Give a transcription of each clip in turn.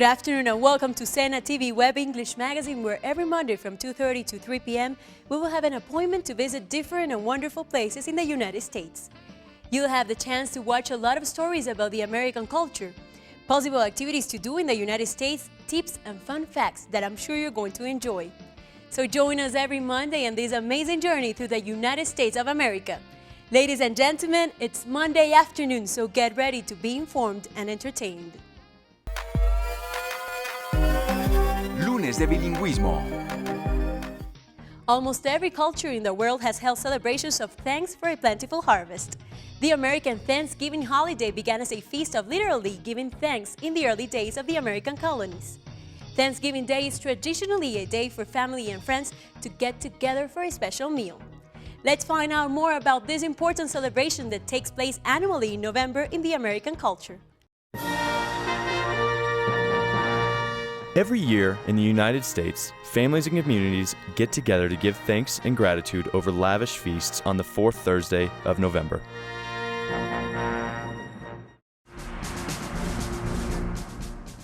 Good afternoon and welcome to Sena TV Web English Magazine, where every Monday from 2:30 to 3 p.m. we will have an appointment to visit different and wonderful places in the United States. You'll have the chance to watch a lot of stories about the American culture, possible activities to do in the United States, tips and fun facts that I'm sure you're going to enjoy. So join us every Monday on this amazing journey through the United States of America. Ladies and gentlemen, it's Monday afternoon, so get ready to be informed and entertained. Lunes de bilingüismo. Almost every culture in the world has held celebrations of thanks for a plentiful harvest. The American Thanksgiving holiday began as a feast of literally giving thanks in the early days of the American colonies. Thanksgiving Day is traditionally a day for family and friends to get together for a special meal. Let's find out more about this important celebration that takes place annually in November in the American culture. Every year in the United States, families and communities get together to give thanks and gratitude over lavish feasts on the fourth Thursday of November.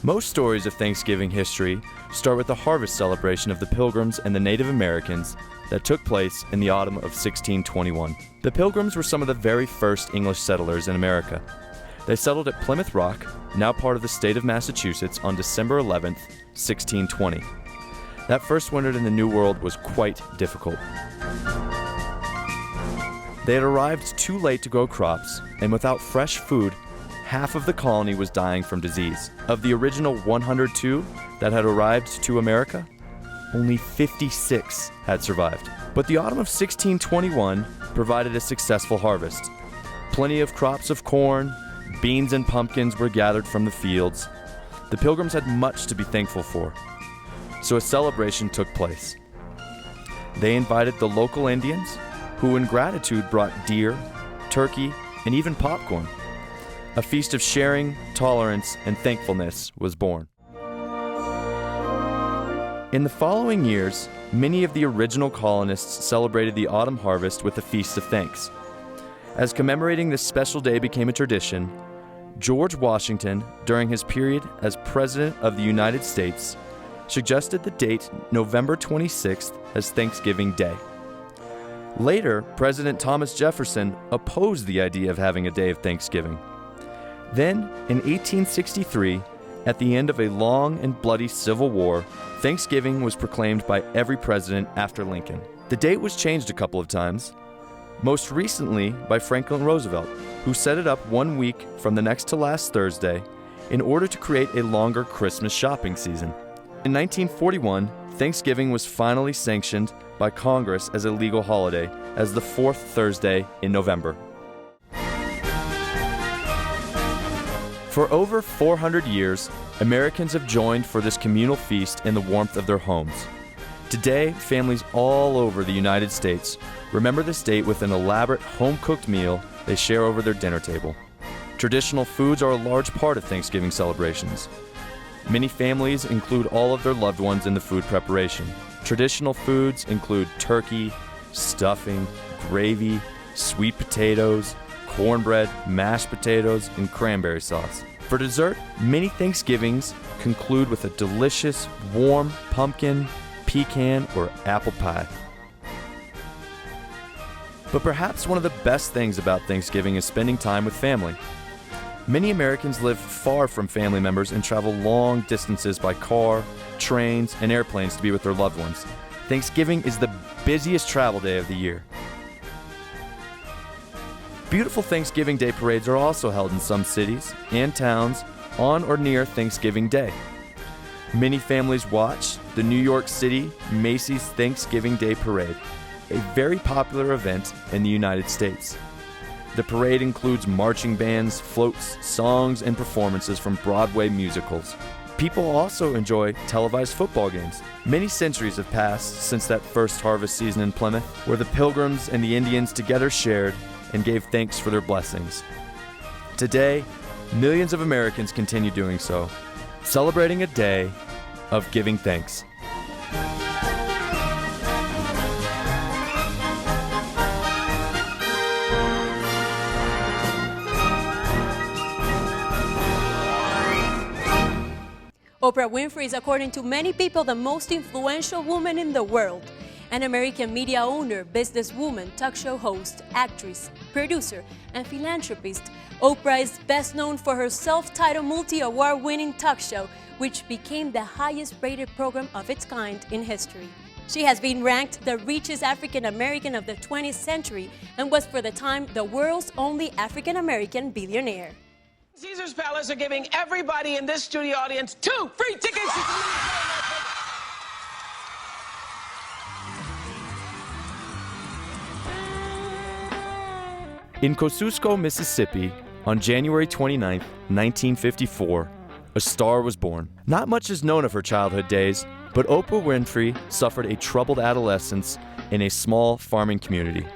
Most stories of Thanksgiving history start with the harvest celebration of the Pilgrims and the Native Americans that took place in the autumn of 1621. The Pilgrims were some of the very first English settlers in America. They settled at Plymouth Rock, now part of the state of Massachusetts, on December 11th, 1620. That first winter in the New World was quite difficult. They had arrived too late to grow crops, and without fresh food, half of the colony was dying from disease. Of the original 102 that had arrived to America, only 56 had survived. But the autumn of 1621 provided a successful harvest. Plenty of crops of corn, beans and pumpkins were gathered from the fields. The Pilgrims had much to be thankful for, so a celebration took place. They invited the local Indians, who in gratitude brought deer, turkey, and even popcorn. A feast of sharing, tolerance, and thankfulness was born. In the following years, many of the original colonists celebrated the autumn harvest with a feast of thanks. As commemorating this special day became a tradition, George Washington, during his period as President of the United States, suggested the date November 26th as Thanksgiving Day. Later, President Thomas Jefferson opposed the idea of having a day of Thanksgiving. Then, in 1863, at the end of a long and bloody Civil War, Thanksgiving was proclaimed by every president after Lincoln. The date was changed a couple of times, most recently by Franklin Roosevelt, who set it up 1 week from the next to last Thursday in order to create a longer Christmas shopping season. In 1941, Thanksgiving was finally sanctioned by Congress as a legal holiday as the fourth Thursday in November. For over 400 years, Americans have joined for this communal feast in the warmth of their homes. Today, families all over the United States remember this date with an elaborate home-cooked meal they share over their dinner table. Traditional foods are a large part of Thanksgiving celebrations. Many families include all of their loved ones in the food preparation. Traditional foods include turkey, stuffing, gravy, sweet potatoes, cornbread, mashed potatoes, and cranberry sauce. For dessert, many Thanksgivings conclude with a delicious, warm pumpkin, pecan, or apple pie. But perhaps one of the best things about Thanksgiving is spending time with family. Many Americans live far from family members and travel long distances by car, trains, and airplanes to be with their loved ones. Thanksgiving is the busiest travel day of the year. Beautiful Thanksgiving Day parades are also held in some cities and towns on or near Thanksgiving Day. Many families watch the New York City Macy's Thanksgiving Day Parade, a very popular event in the United States. The parade includes marching bands, floats, songs, and performances from Broadway musicals. People also enjoy televised football games. Many centuries have passed since that first harvest season in Plymouth, where the Pilgrims and the Indians together shared and gave thanks for their blessings. Today, millions of Americans continue doing so, celebrating a day of giving thanks. Oprah Winfrey is, according to many people, the most influential woman in the world. An American media owner, businesswoman, talk show host, actress, producer, and philanthropist, Oprah is best known for her self-titled multi-award-winning talk show, which became the highest-rated program of its kind in history. She has been ranked the richest African-American of the 20th century and was, for the time, the world's only African-American billionaire. Caesar's Palace are giving everybody in this studio audience 2 free tickets to In Kosciuszko, Mississippi, on January 29, 1954, a star was born. Not much is known of her childhood days, but Oprah Winfrey suffered a troubled adolescence in a small farming community.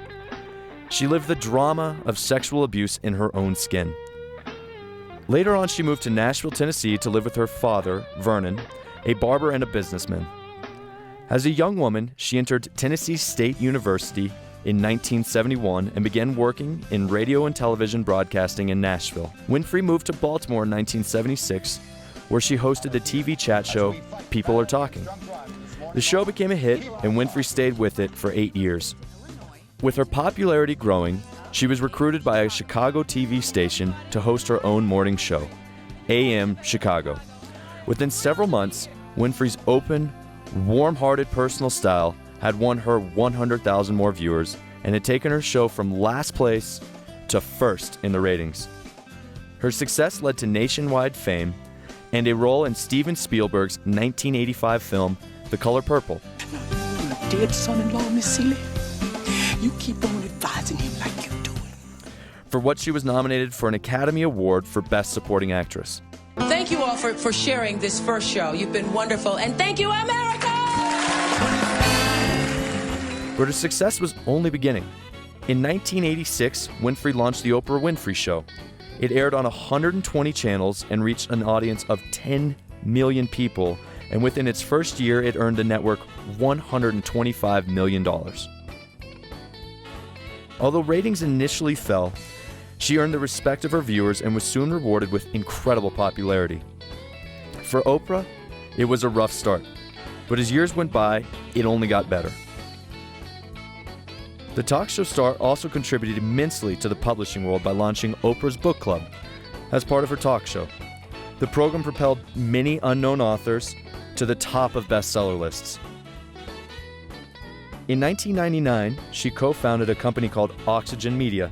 She lived the drama of sexual abuse in her own skin. Later on, she moved to Nashville, Tennessee to live with her father, Vernon, a barber and a businessman. As a young woman, she entered Tennessee State University in 1971 and began working in radio and television broadcasting in Nashville. Winfrey moved to Baltimore in 1976, where she hosted the TV chat show People Are Talking. The show became a hit, and Winfrey stayed with it for 8 years. With her popularity growing, she was recruited by a Chicago TV station to host her own morning show, AM Chicago. Within several months, Winfrey's open, warm-hearted personal style had won her 100,000 more viewers and had taken her show from last place to first in the ratings. Her success led to nationwide fame and a role in Steven Spielberg's 1985 film, The Color Purple. Dead son-in-law, Miss Seeley, you keep on advising him like you do it. For what she was nominated for an Academy Award for Best Supporting Actress. Thank you all for sharing this first show. You've been wonderful. And thank you, America! But her success was only beginning. In 1986, Winfrey launched The Oprah Winfrey Show. It aired on 120 channels and reached an audience of 10 million people, and within its first year, it earned the network $125 million. Although ratings initially fell, she earned the respect of her viewers and was soon rewarded with incredible popularity. For Oprah, it was a rough start, but as years went by, it only got better. The talk show star also contributed immensely to the publishing world by launching Oprah's Book Club as part of her talk show. The program propelled many unknown authors to the top of bestseller lists. In 1999, she co-founded a company called Oxygen Media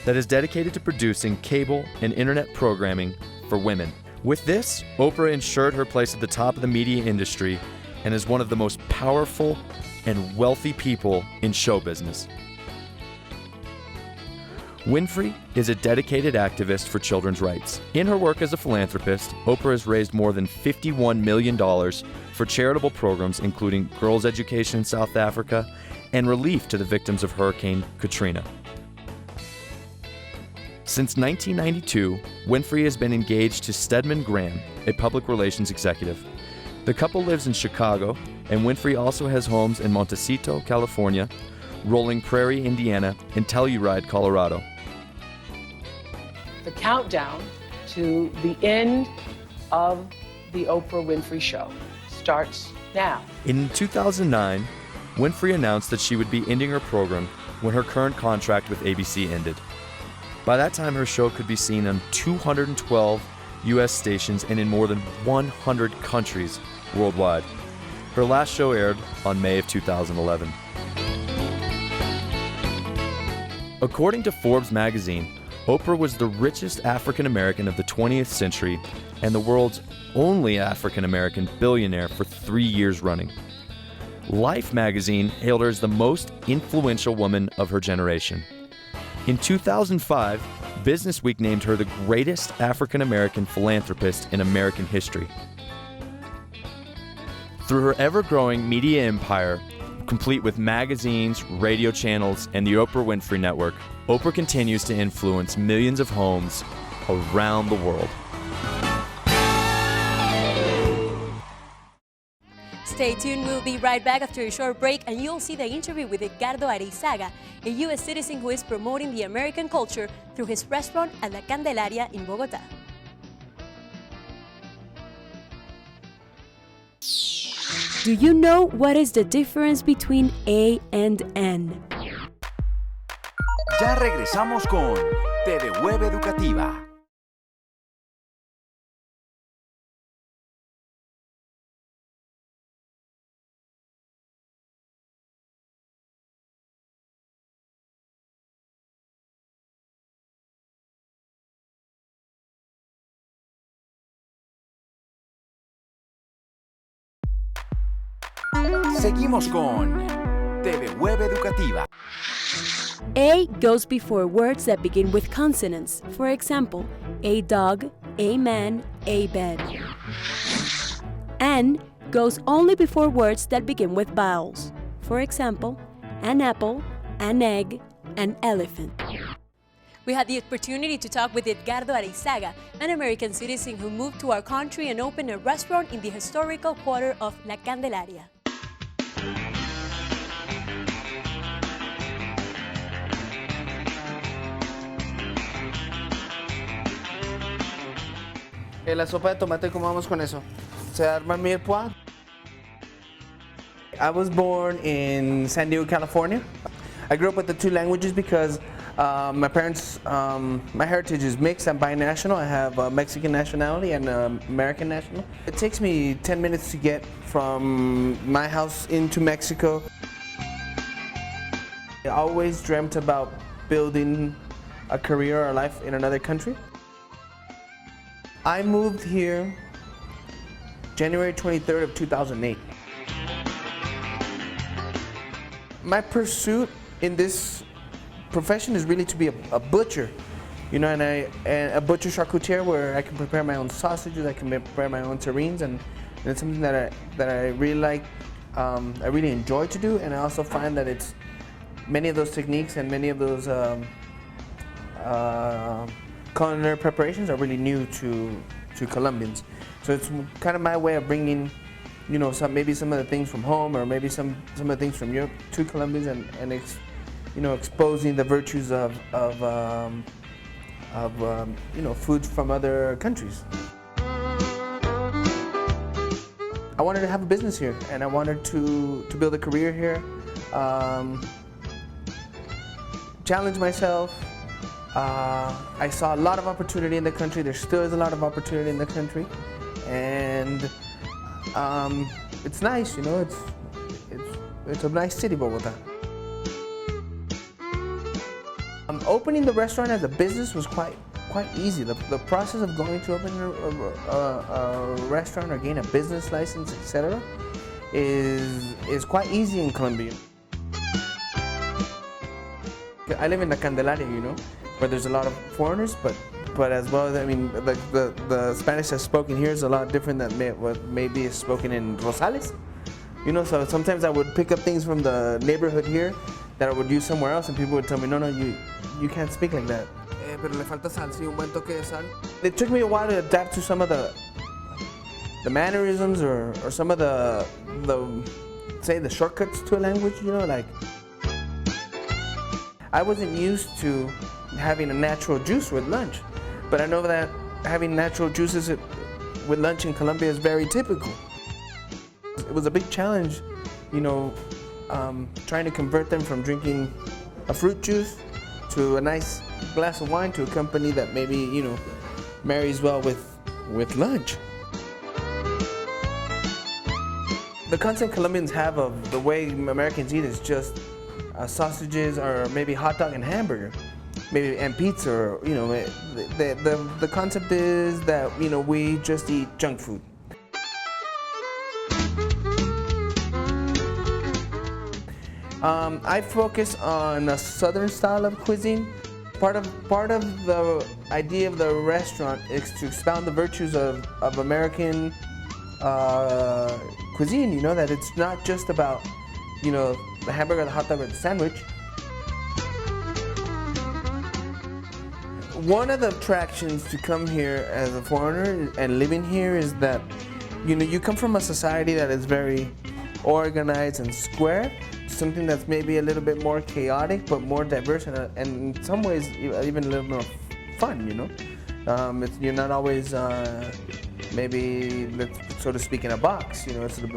that is dedicated to producing cable and internet programming for women. With this, Oprah ensured her place at the top of the media industry and is one of the most powerful and wealthy people in show business. Winfrey is a dedicated activist for children's rights. In her work as a philanthropist, Oprah has raised more than $51 million for charitable programs including girls' education in South Africa and relief to the victims of Hurricane Katrina. Since 1992, Winfrey has been engaged to Stedman Graham, a public relations executive. The couple lives in Chicago, and Winfrey also has homes in Montecito, California, Rolling Prairie, Indiana, and Telluride, Colorado. The countdown to the end of the Oprah Winfrey Show starts now. In 2009, Winfrey announced that she would be ending her program when her current contract with ABC ended. By that time, her show could be seen on 212 U.S. stations and in more than 100 countries worldwide. Her last show aired on May of 2011. According to Forbes magazine, Oprah was the richest African American of the 20th century and the world's only African American billionaire for 3 years running. Life magazine hailed her as the most influential woman of her generation. In 2005, Businessweek named her the greatest African American philanthropist in American history. Through her ever-growing media empire, complete with magazines, radio channels, and the Oprah Winfrey Network, Oprah continues to influence millions of homes around the world. Stay tuned, we'll be right back after a short break and you'll see the interview with Edgardo Arizaga, a U.S. citizen who is promoting the American culture through his restaurant at La Candelaria in Bogotá. Do you know what is the difference between A and N? Ya regresamos con TV Web Educativa. Seguimos con TV Web Educativa. A goes before words that begin with consonants. For example, a dog, a man, a bed. N goes only before words that begin with vowels. For example, an apple, an egg, an elephant. We had the opportunity to talk with Edgardo Arizaga, an American citizen who moved to our country and opened a restaurant in the historical quarter of La Candelaria. La sopa de tomate, ¿cómo vamos con eso? ¿Se arma el mirepoix? I was born in San Diego, California. I grew up with the two languages because my parents, my heritage is mixed. I'm binational. I have Mexican nationality and American national. It takes me 10 minutes to get from my house into Mexico. I always dreamt about building a career or life in another country. I moved here January 23rd of 2008. My pursuit in this profession is really to be a butcher, you know, and a butcher charcutier where I can prepare my own sausages, I can prepare my own terrines, and it's something that I really like, I really enjoy to do, and I also find that it's many of those techniques and many of those culinary preparations are really new to Colombians. So it's kind of my way of bringing, you know, maybe some of the things from home or maybe some of the things from Europe to Colombians and you know, exposing the virtues of you know, foods from other countries. I wanted to have a business here and I wanted to build a career here, challenge myself. I saw a lot of opportunity in the country. There still is a lot of opportunity in the country, and it's nice, you know. It's a nice city, Bogota. Opening the restaurant as a business was quite easy. The process of going to open a restaurant or gain a business license, etc., is quite easy in Colombia. I live in La Candelaria, you know, where there's a lot of foreigners, but as well as, I mean, the Spanish that's spoken here is a lot different than what maybe is spoken in Rosales. You know, so sometimes I would pick up things from the neighborhood here that I would use somewhere else, and people would tell me, no, you can't speak like that. Pero le falta sal, sí, un buen toque de sal. It took me a while to adapt to some of the mannerisms or some of the say the shortcuts to a language, you know, like I wasn't used to having a natural juice with lunch, but I know that having natural juices with lunch in Colombia is very typical. It was a big challenge, you know, trying to convert them from drinking a fruit juice to a nice glass of wine to a company that maybe, you know, marries well with lunch. The concept Colombians have of the way Americans eat is just sausages or maybe hot dog and hamburger, maybe and pizza. Or, you know, the concept is that, you know, we just eat junk food. I focus on a southern style of cuisine. Part of the idea of the restaurant is to expound the virtues of American cuisine. You know, that it's not just about, you know, the hamburger, the hot dog, or the sandwich. One of the attractions to come here as a foreigner and living here is that, you know, you come from a society that is very organized and square, something that's maybe a little bit more chaotic but more diverse and in some ways even a little more fun, you know. You're not always maybe, so to speak, in a box. You know, it's a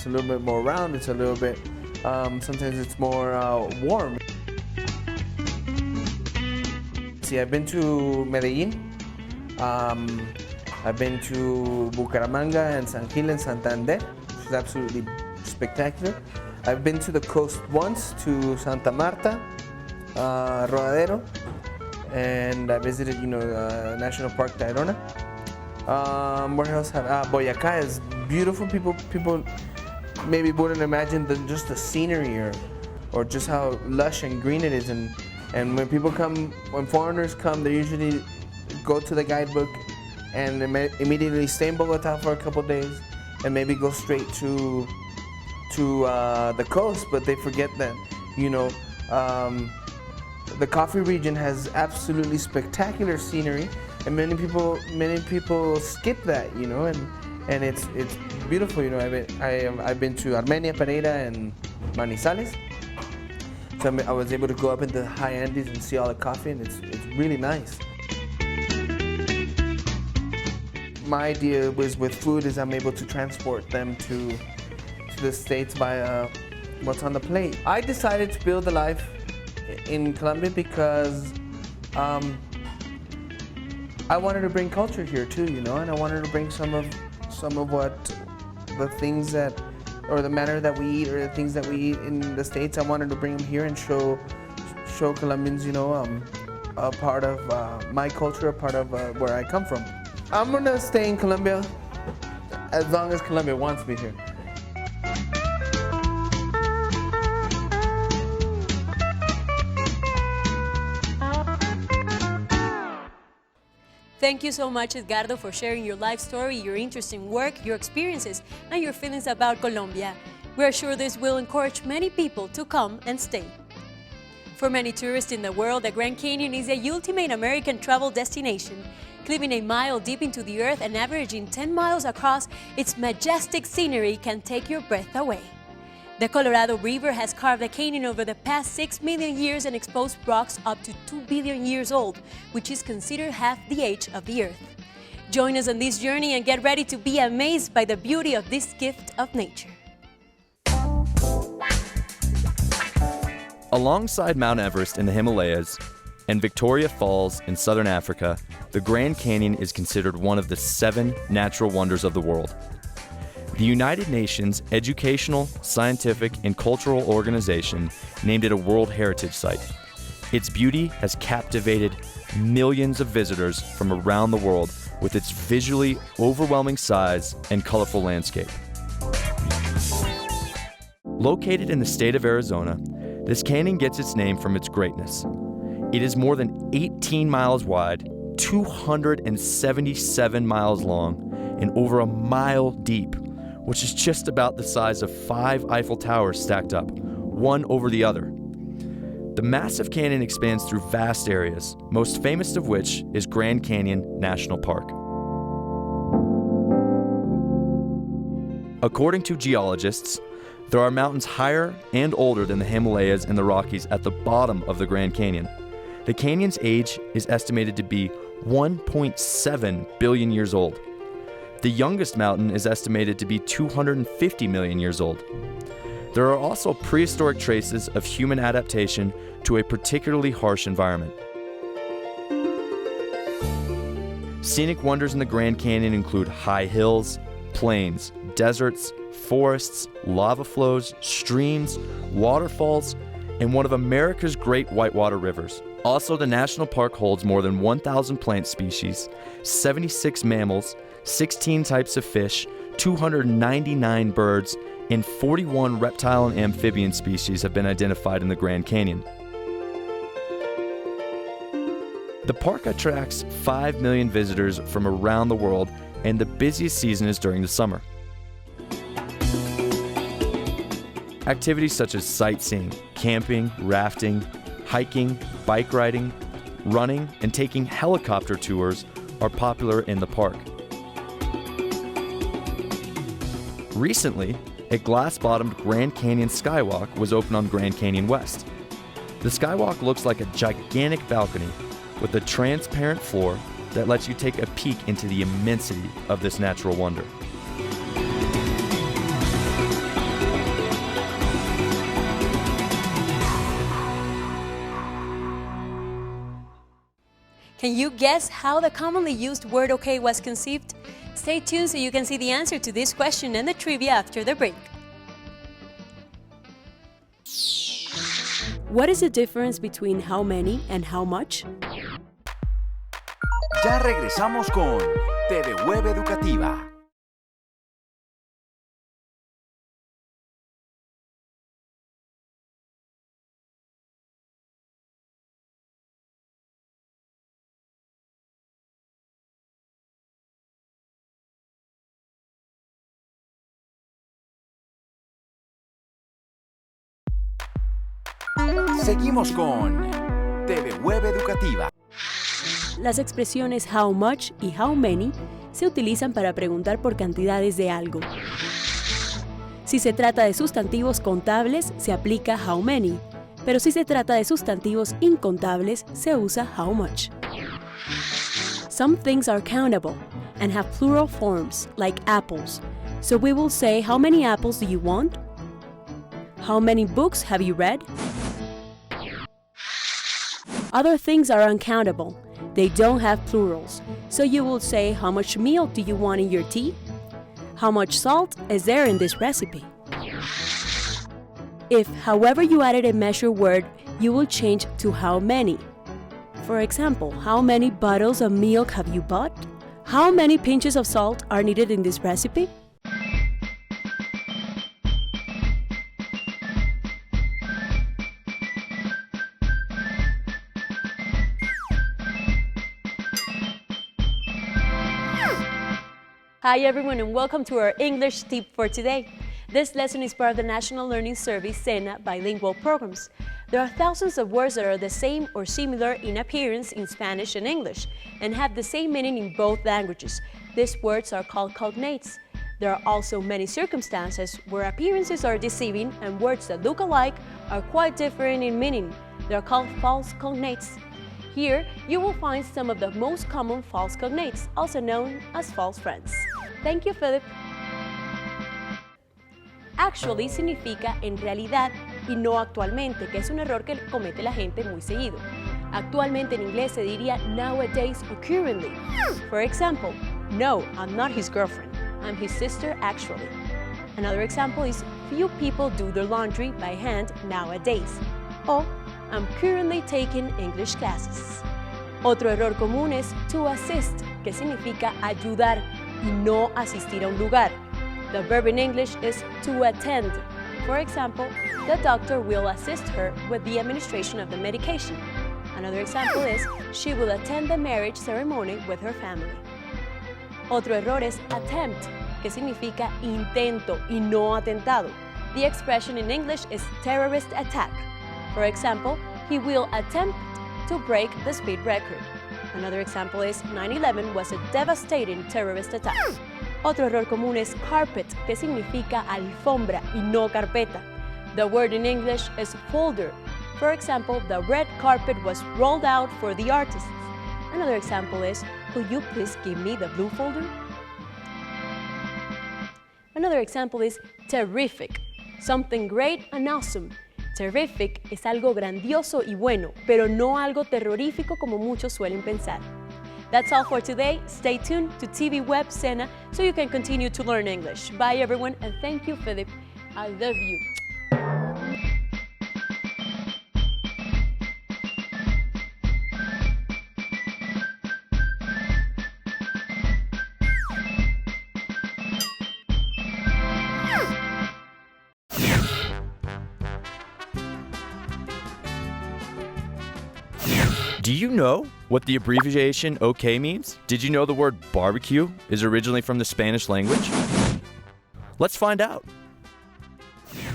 little bit more round. It's a little bit, sometimes it's more warm. See, I've been to Medellin. I've been to Bucaramanga and San Gil and Santander, which is absolutely spectacular. I've been to the coast once, to Santa Marta, Rodadero, and I visited, National Park Tayrona. Where else have Boyacá is beautiful. People maybe wouldn't imagine just the scenery or just how lush and green it is. And when foreigners come, they usually go to the guidebook and immediately stay in Bogotá for a couple days and maybe go straight to the coast, but they forget that, the coffee region has absolutely spectacular scenery, and many people skip that, and it's beautiful. I've been to Armenia, Pereira, and Manizales. So I was able to go up into the high Andes and see all the coffee, and it's really nice. My idea with food is I'm able to transport them to the States by what's on the plate. I decided to build a life in Colombia because I wanted to bring culture here too, and I wanted to bring some of what the things that, or the manner that we eat, or the things that we eat in the States. I wanted to bring them here and show Colombians, a part of my culture, a part of where I come from. I'm gonna stay in Colombia as long as Colombia wants me here. Thank you so much, Edgardo, for sharing your life story, your interesting work, your experiences, and your feelings about Colombia. We are sure this will encourage many people to come and stay. For many tourists in the world, the Grand Canyon is the ultimate American travel destination. Climbing a mile deep into the earth and averaging 10 miles across, its majestic scenery can take your breath away. The Colorado River has carved the canyon over the past 6 million years and exposed rocks up to 2 billion years old, which is considered half the age of the Earth. Join us on this journey and get ready to be amazed by the beauty of this gift of nature. Alongside Mount Everest in the Himalayas and Victoria Falls in southern Africa, the Grand Canyon is considered one of the 7 natural wonders of the world. The United Nations Educational, Scientific, and Cultural Organization named it a World Heritage Site. Its beauty has captivated millions of visitors from around the world with its visually overwhelming size and colorful landscape. Located in the state of Arizona, this canyon gets its name from its greatness. It is more than 18 miles wide, 277 miles long, and over a mile deep, which is just about the size of 5 Eiffel Towers stacked up, one over the other. The massive canyon expands through vast areas, most famous of which is Grand Canyon National Park. According to geologists, there are mountains higher and older than the Himalayas and the Rockies at the bottom of the Grand Canyon. The canyon's age is estimated to be 1.7 billion years old. The youngest mountain is estimated to be 250 million years old. There are also prehistoric traces of human adaptation to a particularly harsh environment. Scenic wonders in the Grand Canyon include high hills, plains, deserts, forests, lava flows, streams, waterfalls, and one of America's great whitewater rivers. Also, the national park holds more than 1,000 plant species, 76 mammals, 16 types of fish, 299 birds, and 41 reptile and amphibian species have been identified in the Grand Canyon. The park attracts 5 million visitors from around the world, and the busiest season is during the summer. Activities such as sightseeing, camping, rafting, hiking, bike riding, running, and taking helicopter tours are popular in the park. Recently, a glass-bottomed Grand Canyon Skywalk was opened on Grand Canyon West. The skywalk looks like a gigantic balcony with a transparent floor, that lets you take a peek into the immensity of this natural wonder. Can you guess how the commonly used word okay was conceived? Stay tuned so you can see the answer to this question and the trivia after the break. What is the difference between how many and how much? Ya regresamos con TV Web Educativa. Seguimos con TV Web Educativa. Las expresiones how much y how many se utilizan para preguntar por cantidades de algo. Si se trata de sustantivos contables, se aplica how many, pero si se trata de sustantivos incontables, se usa how much. Some things are countable and have plural forms, like apples, so we will say how many apples do you want? How many books have you read? Other things are uncountable. They don't have plurals, so you will say how much milk do you want in your tea? How much salt is there in this recipe? If, however, you added a measure word, you will change to how many. For example, how many bottles of milk have you bought? How many pinches of salt are needed in this recipe? Hi everyone and welcome to our English tip for today. This lesson is part of the National Learning Service SENA bilingual programs. There are thousands of words that are the same or similar in appearance in Spanish and English and have the same meaning in both languages. These words are called cognates. There are also many circumstances where appearances are deceiving and words that look alike are quite different in meaning. They are called false cognates. Here, you will find some of the most common false cognates, also known as false friends. Thank you, Philip. Actually significa en realidad y no actualmente, que es un error que comete la gente muy seguido. Actualmente en inglés se diría nowadays or currently. For example, no, I'm not his girlfriend. I'm his sister actually. Another example is few people do their laundry by hand nowadays. O I'm currently taking English classes. Otro error común es to assist, que significa ayudar y no asistir a un lugar. The verb in English is to attend. For example, the doctor will assist her with the administration of the medication. Another example is she will attend the marriage ceremony with her family. Otro error es attempt, que significa intento y no atentado. The expression in English is terrorist attack. For example, he will attempt to break the speed record. Another example is 9/11 was a devastating terrorist attack. Otro error común es carpet, que significa alfombra y no carpeta. The word in English is folder. For example, the red carpet was rolled out for the artists. Another example is, could you please give me the blue folder? Another example is terrific, something great and awesome. Terrific es algo grandioso y bueno, pero no algo terrorífico como muchos suelen pensar. That's all for today. Stay tuned to TV Web SENA so you can continue to learn English. Bye everyone and thank you, Philip. I love you. Do you know what the abbreviation OK means? Did you know the word barbecue is originally from the Spanish language? Let's find out.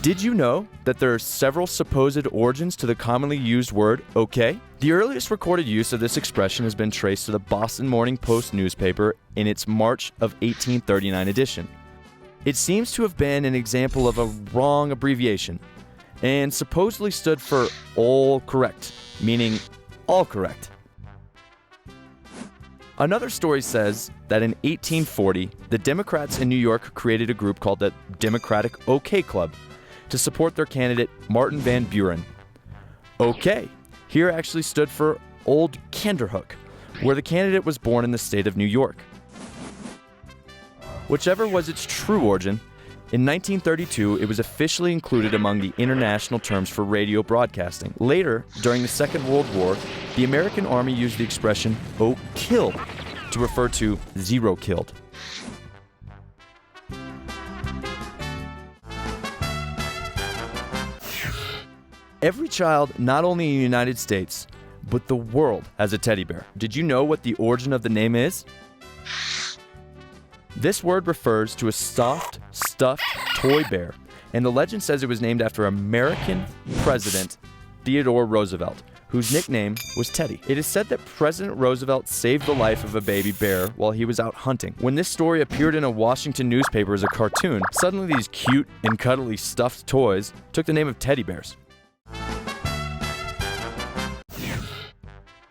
Did you know that there are several supposed origins to the commonly used word OK? The earliest recorded use of this expression has been traced to the Boston Morning Post newspaper in its March of 1839 edition. It seems to have been an example of a wrong abbreviation and supposedly stood for all correct, meaning all correct. Another story says that in 1840, the Democrats in New York created a group called the Democratic OK Club to support their candidate Martin Van Buren. OK here actually stood for Old Kinderhook, where the candidate was born in the state of New York. Whichever was its true origin, in 1932 it was officially included among the international terms for radio broadcasting. Later, during the Second World War, the American Army used the expression "Oak killed" to refer to 0 killed. Every child, not only in the United States, but the world, has a teddy bear. Did you know what the origin of the name is? This word refers to a soft, stuffed toy bear, and the legend says it was named after American President Theodore Roosevelt, whose nickname was Teddy. It is said that President Roosevelt saved the life of a baby bear while he was out hunting. When this story appeared in a Washington newspaper as a cartoon, suddenly these cute and cuddly stuffed toys took the name of teddy bears.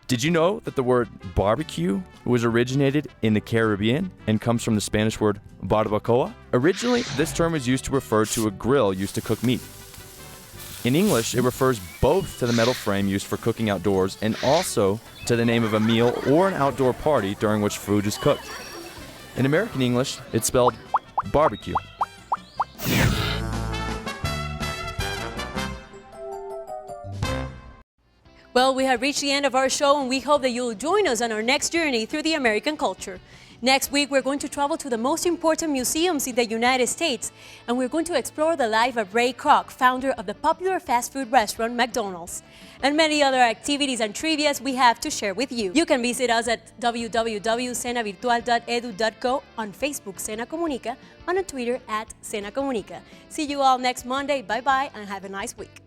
Did you know that the word barbecue was originated in the Caribbean and comes from the Spanish word barbacoa? Originally, this term was used to refer to a grill used to cook meat. In English, it refers both to the metal frame used for cooking outdoors and also to the name of a meal or an outdoor party during which food is cooked. In American English, it's spelled barbecue. Well, we have reached the end of our show, and we hope that you'll join us on our next journey through the American culture. Next week, we're going to travel to the most important museums in the United States, and we're going to explore the life of Ray Kroc, founder of the popular fast food restaurant McDonald's, and many other activities and trivias we have to share with you. You can visit us at www.senavirtual.edu.co, on Facebook, Sena Comunica, and on Twitter at Sena Comunica. See you all next Monday. Bye-bye, and have a nice week.